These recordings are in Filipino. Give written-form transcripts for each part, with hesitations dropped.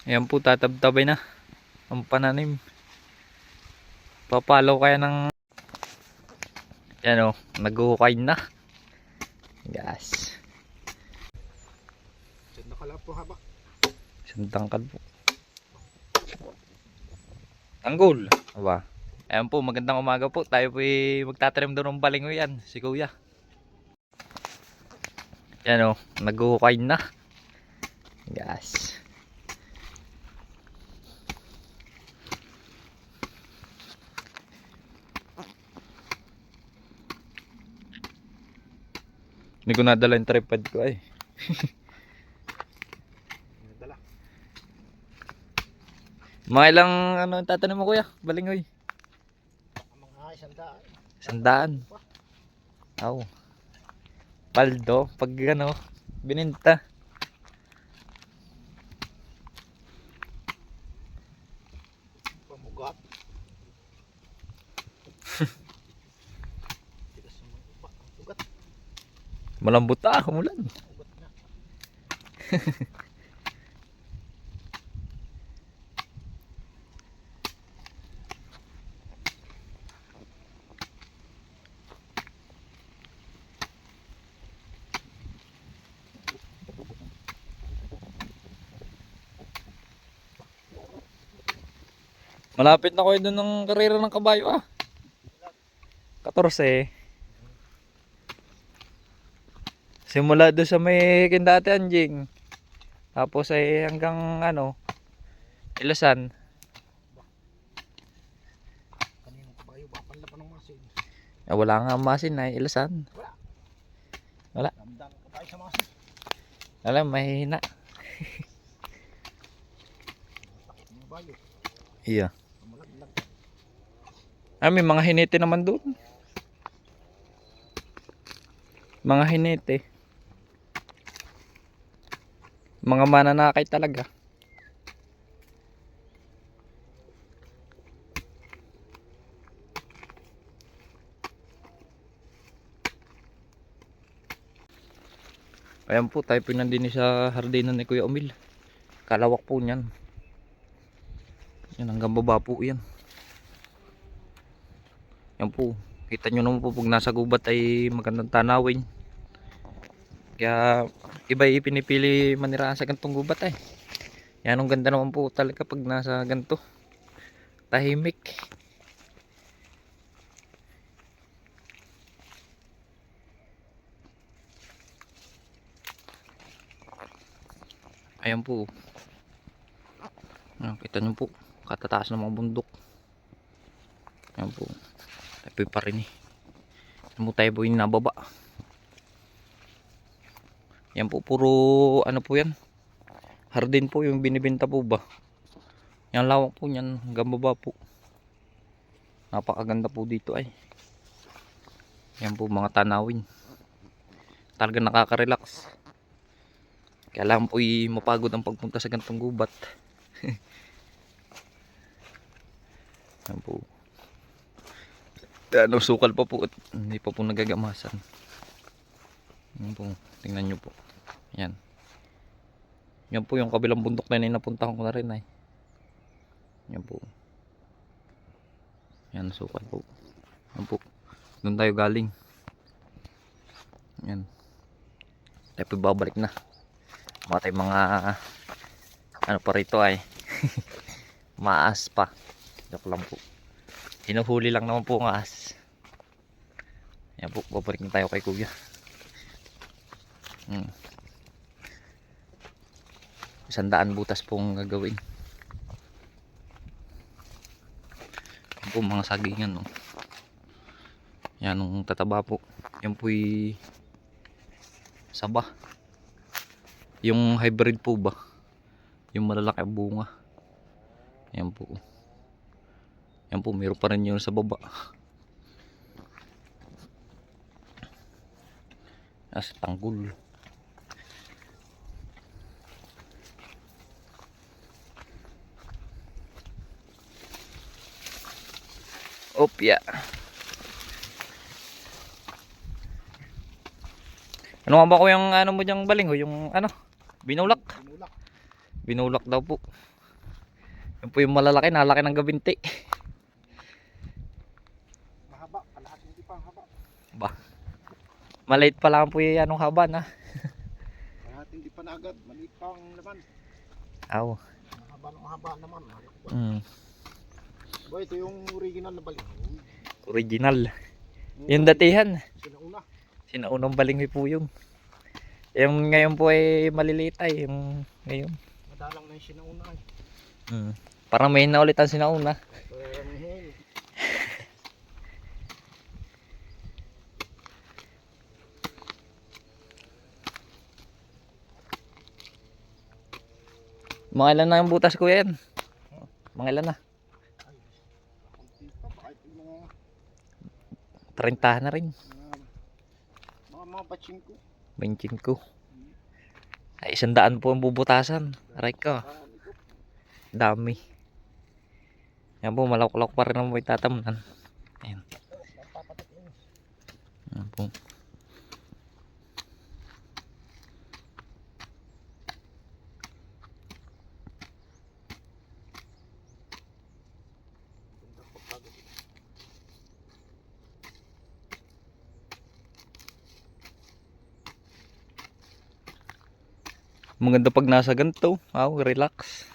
Ayan po, tatabtabay na ang pananim. Papalaw kaya ng yan o, nag-uhukay na. Gas. Diyan nakala po haba. Isang tangkad po. Tanggol. Aba. Ayan po, magandang umaga po. Tayo po magtatanim doon ng balingoy yan. Si Kuya. Yan o, nag-uhukay na. Gas. Hindi ko nadala yung tripod ko ay. Nadala. Mga ilang ano tatanim mo Kuya? Balingoy. Mga 100. 100. Aw. Paldo pag ano bininta. Pamugat. Tigas ng mga upa. Ugat. Malambot umulan. Ugat na. Malapit na kayo doon ng karera ng kabayo 14. Simula doon sa may Kindate Anjing. Tapos ay hanggang ano, Ilasan. Kaninong kabayo. Bakal na pa ng masin. Wala nga masin na Ilasan. Wala. Damdam kabayo sa masin. Alam, mahihina. Takot ng kabayo. Iya. Malaglag. May mga hinete naman doon. Mga hinete. Mga mananakay talaga. Ayan po, tayo po nandini sa hardinan ni Kuya Umil. Kalawak po niyan. Yan, hanggang baba po yan. Yan po. Kita nyo naman po pag nasa gubat ay magandang tanawin. Kaya iba pinipili manirahan sa gantong gubat ay. Yan ang ganda naman po talaga pag nasa ganto. Tahimik. Ayan po. Ayan, kita nyo po. Katataas ng mga bundok. Ayan po. Tayo pa rin eh. Ayan po tayo po yung nababa. Yan po puro ano po yan. Hardin po yung binibenta po ba. Yan lawak po yan hanggang baba po. Napakaganda po dito ay. Yan po mga tanawin. Talaga nakaka-relax. Kaya lang po mapagod ang pagpunta sa gantong gubat. Yan po. Ano, sukal pa po at hindi pa po nagagamasan. Yan po, tingnan nyo po. Yan. Yan po yung kabilang bundok na yun, napuntahan ko na rin ay. Yan po. Yan, sukal po. Yan po. Doon tayo galing. Yan. Tayo po babalik na. Mga tayo mga ano pa rito ay maas pa. Joke lang po. Hinuhuli lang naman po ang ahas. Yan po, babalik na tayo kay Kuya. 100 butas pong gagawin. Yan po mga sagingan no. Yan ang tataba po. Yan po saba. Yung hybrid po ba? Yung malalaki bunga. Yan po. Yan po, meron pa rin yun sa baba. As tanggol. Opya. Ano nga ba ko yung ano mo diyang baling yung ano? Binulak. Binulak. Binulak daw po. Yan po yung malalaki, nalaki ng gabinti. Mahaba, kalahat hindi pa ang haba. Ba. Maliit pa lang po yung anong haba na. Kalahat hindi pa na agad, maliit pa ang laman. Aw. Mahaba naman. Boy, ito yung original na baling. Original. Yung datihan. Sinauna. Sinaunang balinghoy po yung. Yung ngayon po ay maliliit ay. Yung ngayon. Madalang na yung sinauna ay. Parang may na ulit ang sinauna. Permihin. Mga ilan na yung butas ko yan? Mga ilan na? Kunti pa, kahit yung mga 30 na rin. mga batching ko. 25. Ay 100 po ang bubutasan. Aray ko. Dami. Yan po, malawak-lawak pa rin ang may tatamnan. Ayan. Ayan po. Maganda pag nasa ganito. Wow, relax.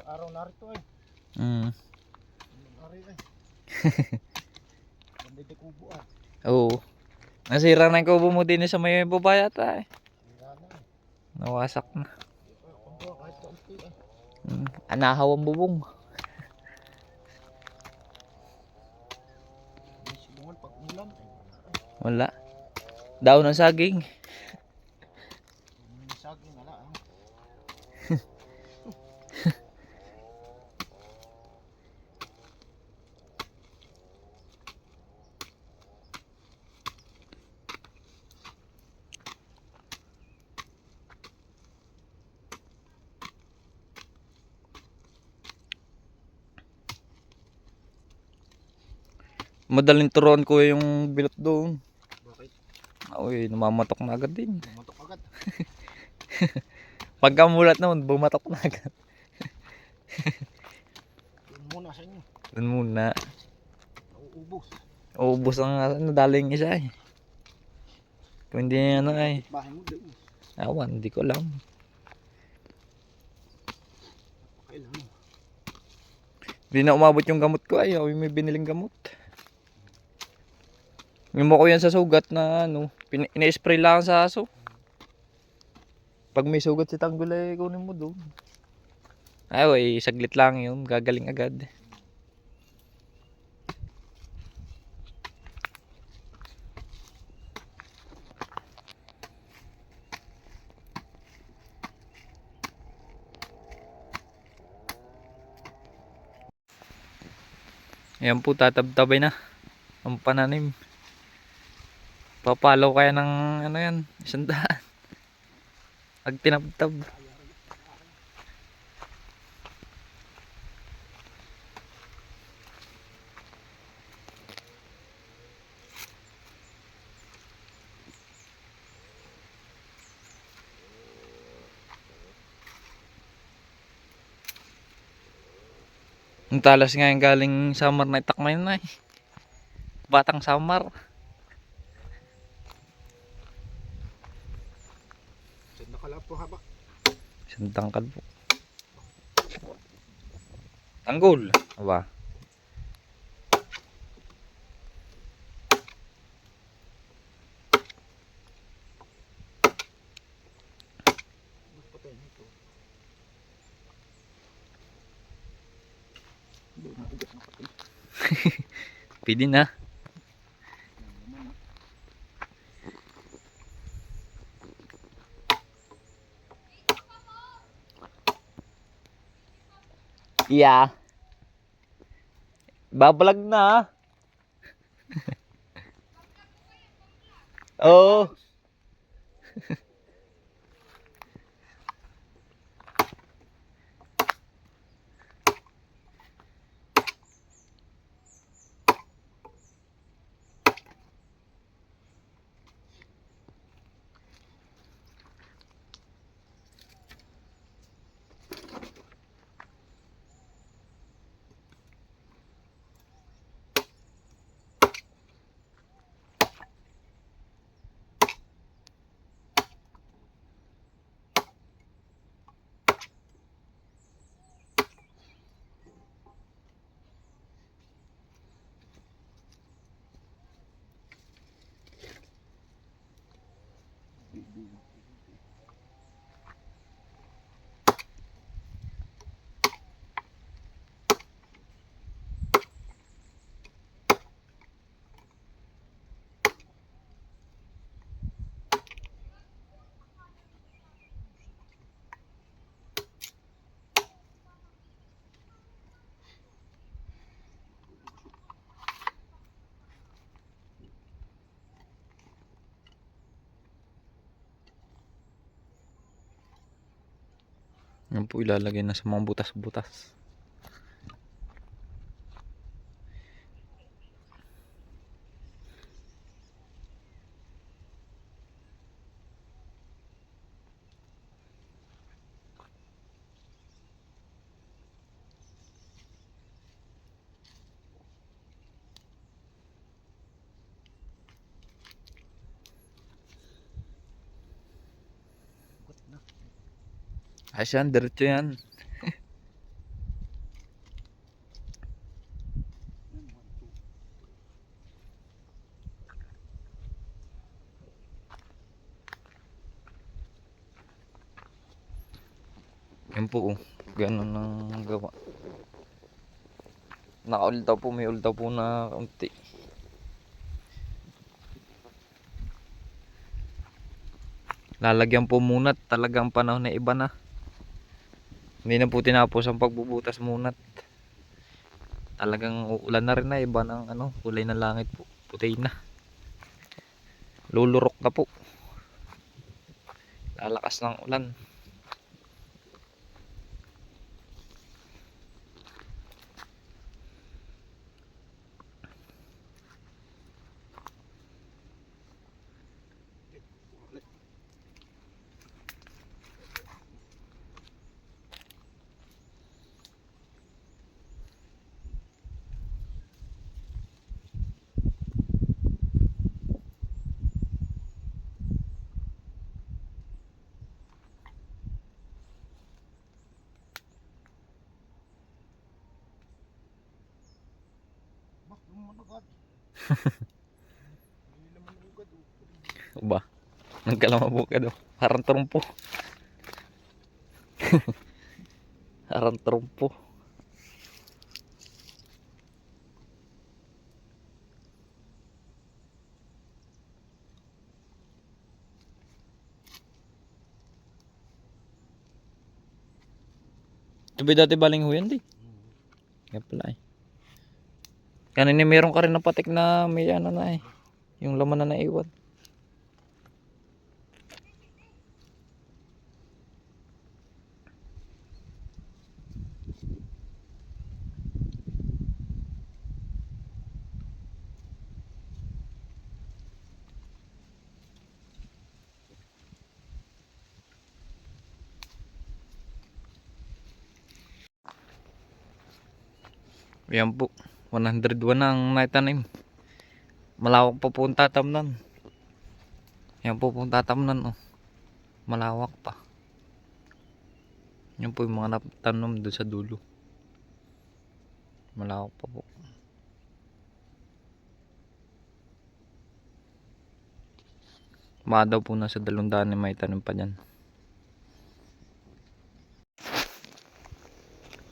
Araw na rito ay. Araw ay. Bandito kubo ah. Oo. Nasira na yung kubo mo din sa may baba yata eh. Sira na eh. Nawasak na. Kubo kahit kaunti eh. Anahaw ang bubong. May silungan pag ulan ay Wala. Daon ng saging. may saging wala ah. Madaling turuan ko yung bilot doon. Bakit? Uy, namamatok na agad din. Tumatok agad. Pagka mulat naman, bumatok na agad. Yun muna sa inyo. Doon muna. Nauubos. Uubos ang nadaling isa eh. Kung hindi ano ay. Bahay mo doon. Awan, hindi ko alam. Kailangan. Hindi na umabot yung gamot ko ay. May biniling gamot. Yung ko yan sa sugat na ano. Ina-spray lang sa aso. Pag may sugat si tanggol ay kunin mo doon. Ay, saglit lang yun. Gagaling agad. Ayan po, tatabtabay na ang pananim. Papalaw kaya ng ano yan, 100. Pag tinabtab. Ang talas nga yung galing Samar na itakmay na eh. Batang Samar. Saan nakala po haba? Isang tangkal po. Tanggol. Aba. Mas patay nito. Hindi na ugat na patay. Pwede na. Yeah. Babalag na. Oh. Yan po ilalagay na sa mga butas-butas. Ugat na. Ayos yan, diretso yan. Yan, 1, 2. Yan po, oh. Ganun ang gawa. Naka-ultaw po, may ultaw po na kaunti. Lalagyan po muna, talagang panahon na iba na. Hindi na po tinapos ang pagbubutas muna. Talagang uulan na rin na, iba ng ano, kulay ng langit po. Puti na. Lulurok na po. Lalakas ng ulan. Ulit. Bah, naman agad. Hindi naman agad. Ba? Nagkalamabo ka daw. Parang trumpo. Parang trumpo. Sabi dati baling ho yan di. Kaya pala eh. Kanina meron ka rin na patik na may ano na eh. Yung laman na naiwan. Yan po. 101 ang naitanim. Malawak pa po ang tatamnan. Yan po po ang tatamnan oh. Malawak pa. Yan po yung mga natanom doon sa dulo. Malawak pa po. Baka daw po nasa 200 na may tanim pa dyan.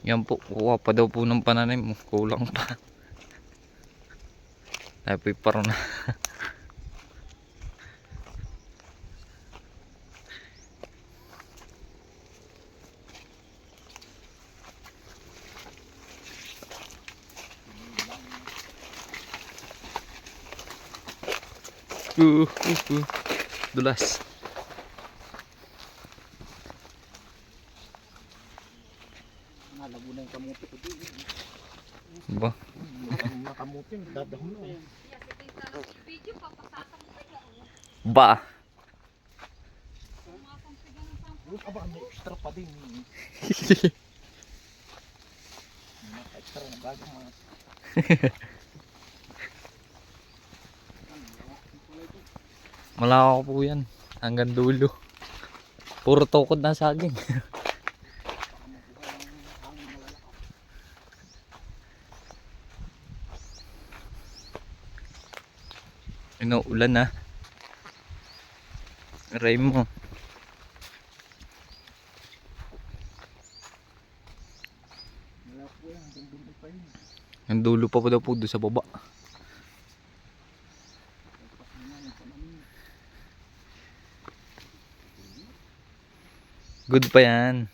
Yan po, kuha pa daw po ng pananim. Kulang pa. Tayo po parang na. Dulas. Nalabo na yung kamuti ko din. Ba? Ang kamuti, dadahon na. Ba? Aba, may extra pa din. May extra na bagang mga. Malawak po yan. Hanggang dulo. Puro tukod na saging. Inuulan na. Aray mo. Malaki po yan, hanggang dulo pa yun. Ang dulo pa po daw po doon sa baba. Good pa yan.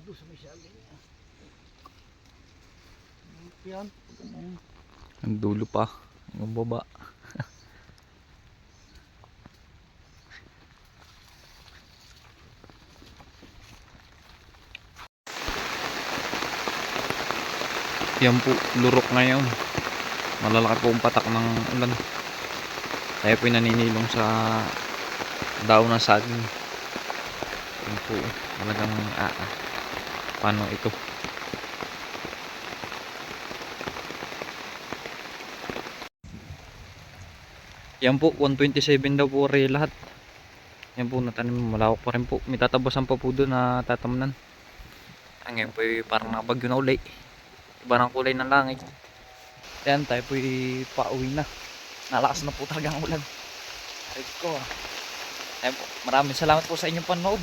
doon sa may sali. Yan. Ang dulo pa. Ang baba. Yan po, lurok ngayon. Malalaki po ang patak ng ulan. Kaya po naninilong sa daon ng saging. Yan po, talagang paano ito? Yan po, 127 daw po rin lahat. Yan po, natanim, malawak pa rin po. May tatabasan pa po doon na tatamnan. Ngayon po parang nakabagyo na uli. Iba ng kulay ng langit. Yan, tayo po pauwi na. Nalakas na po talaga ang ulan. Aray ko. Ayan po, maraming salamat po sa inyong panood.